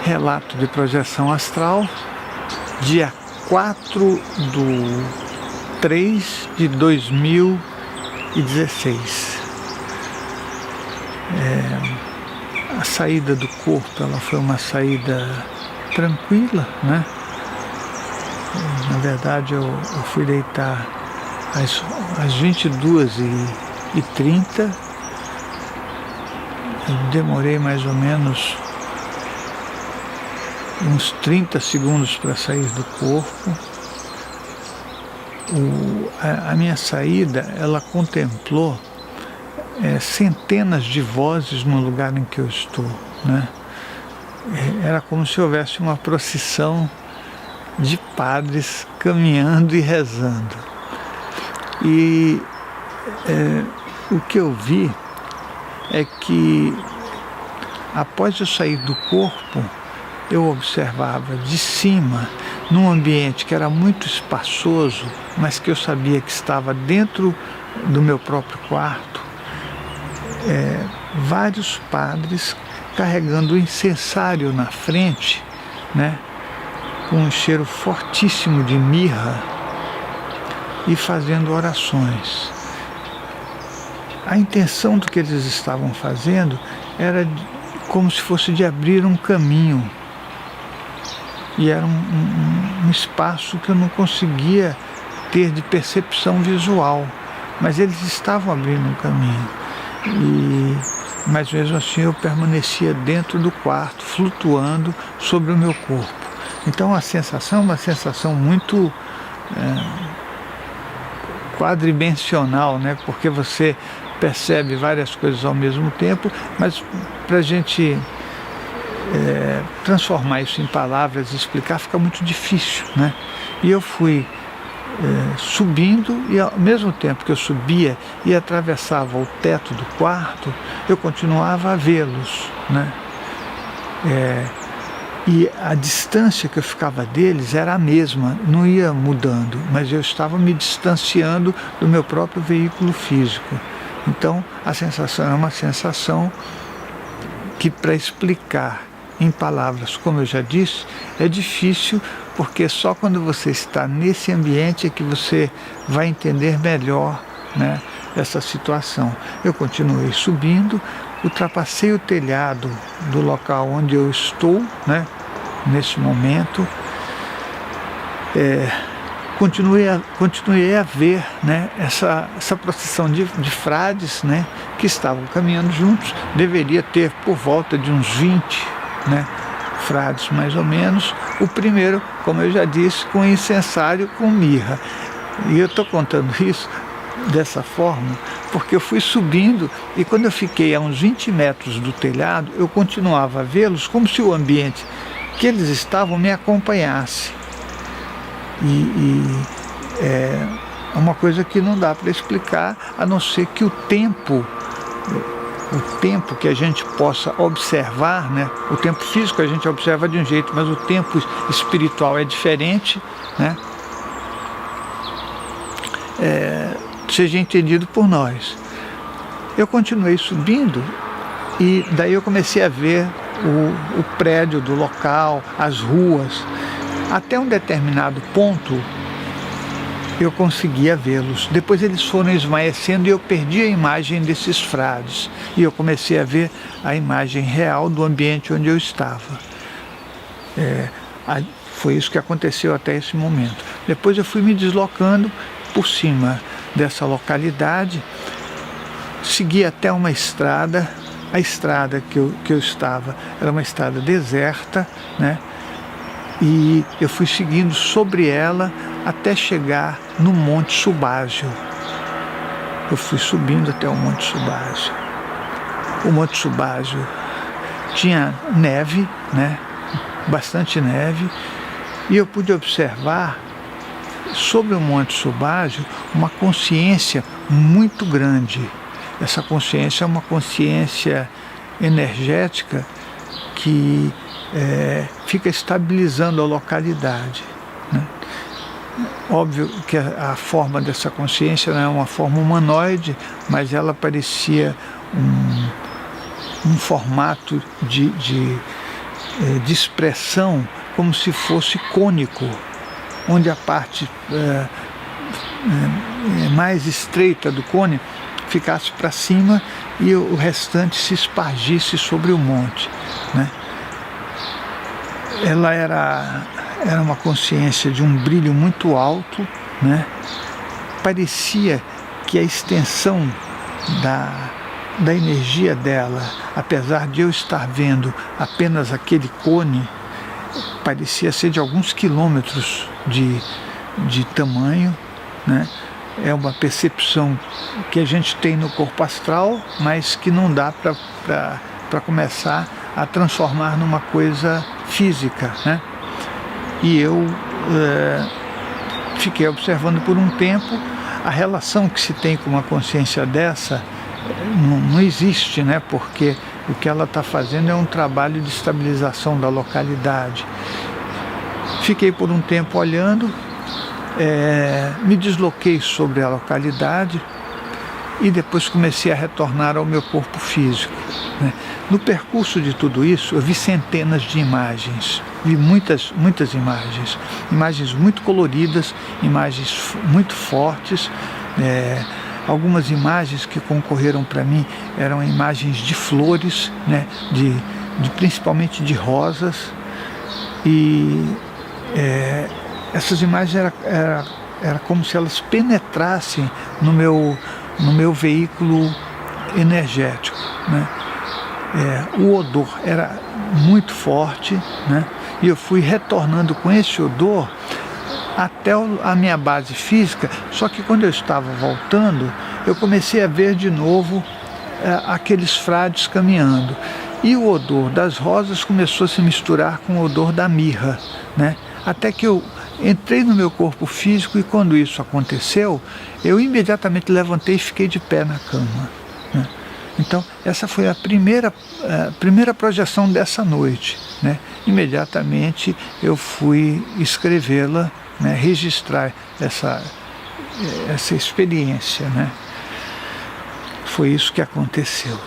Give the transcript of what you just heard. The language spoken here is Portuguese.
Relato de projeção astral, dia 4/3/2016. A saída do corpo, ela foi uma saída tranquila, né? Na verdade, eu fui deitar às 22h30. Eu demorei mais ou menos uns 30 segundos para sair do corpo. A minha saída, ela contemplou centenas de vozes no lugar em que eu estou, né? Era como se houvesse uma procissão de padres caminhando e rezando. E o que eu vi é que, após eu sair do corpo, eu observava de cima, num ambiente que era muito espaçoso, mas que eu sabia que estava dentro do meu próprio quarto, vários padres carregando o incensário na frente, né, com um cheiro fortíssimo de mirra e fazendo orações. A intenção do que eles estavam fazendo era como se fosse de abrir um caminho. E era um espaço que eu não conseguia ter de percepção visual, mas eles estavam abrindo um caminho. Mas mesmo assim eu permanecia dentro do quarto, flutuando sobre o meu corpo. Então a sensação é uma sensação muito quadridimensional, né? Porque você percebe várias coisas ao mesmo tempo, mas para a gente transformar isso em palavras e explicar fica muito difícil, né? E eu fui subindo, e ao mesmo tempo que eu subia e atravessava o teto do quarto, eu continuava a vê-los, né? E a distância que eu ficava deles era a mesma, não ia mudando, mas eu estava me distanciando do meu próprio veículo físico. Então a sensação é uma sensação que, para explicar em palavras, como eu já disse, é difícil, porque só quando você está nesse ambiente é que você vai entender melhor, né, essa situação. Eu continuei subindo, ultrapassei o telhado do local onde eu estou, né, nesse momento, continuei a ver, né, essa procissão de frades, né, que estavam caminhando juntos. Deveria ter por volta de uns 20, né, frades mais ou menos. O primeiro, como eu já disse, com incensário com mirra. E eu estou contando isso dessa forma porque eu fui subindo, e quando eu fiquei a uns 20 metros do telhado, eu continuava a vê-los como se o ambiente que eles estavam me acompanhasse. É uma coisa que não dá para explicar, a não ser que o tempo que a gente possa observar, né? O tempo físico a gente observa de um jeito, mas o tempo espiritual é diferente, né? Seja entendido por nós. Eu continuei subindo, e daí eu comecei a ver o prédio do local, as ruas. Até um determinado ponto eu conseguia vê-los. Depois eles foram esmaecendo e eu perdi a imagem desses frades. E eu comecei a ver a imagem real do ambiente onde eu estava. Foi isso que aconteceu até esse momento. Depois eu fui me deslocando por cima dessa localidade, segui até uma estrada. A estrada que eu estava era uma estrada deserta, né? E eu fui seguindo sobre ela até chegar no Monte Subágio. Eu fui subindo até o Monte Subágio. O Monte Subágio tinha neve, né? Bastante neve, e eu pude observar sobre o Monte Subágio uma consciência muito grande. Essa consciência é uma consciência energética que fica estabilizando a localidade, né? Óbvio que a forma dessa consciência não é uma forma humanoide, mas ela parecia um formato de de expressão como se fosse cônico, onde a parte mais estreita do cone ficasse para cima e o restante se espargisse sobre o monte, né? Ela era uma consciência de um brilho muito alto, né? Parecia que a extensão da energia dela, apesar de eu estar vendo apenas aquele cone, parecia ser de alguns quilômetros de tamanho, né? É uma percepção que a gente tem no corpo astral, mas que não dá para começar a transformar numa coisa física, né? E eu fiquei observando por um tempo. A relação que se tem com uma consciência dessa não existe, né? Porque o que ela está fazendo é um trabalho de estabilização da localidade. Fiquei por um tempo olhando, me desloquei sobre a localidade e depois comecei a retornar ao meu corpo físico, né? No percurso de tudo isso, eu vi centenas de imagens, vi muitas imagens muito coloridas, imagens muito fortes. Algumas imagens que concorreram para mim eram imagens de flores, né? Principalmente de rosas, e essas imagens era como se elas penetrassem no meu veículo energético, né? O odor era muito forte, né? E eu fui retornando com esse odor até a minha base física, só que quando eu estava voltando, eu comecei a ver de novo aqueles frades caminhando. E o odor das rosas começou a se misturar com o odor da mirra, né? Até que eu entrei no meu corpo físico, e quando isso aconteceu, eu imediatamente levantei e fiquei de pé na cama, né? Então, essa foi a primeira projeção dessa noite, né? Imediatamente eu fui escrevê-la, né? Registrar essa experiência, né? Foi isso que aconteceu.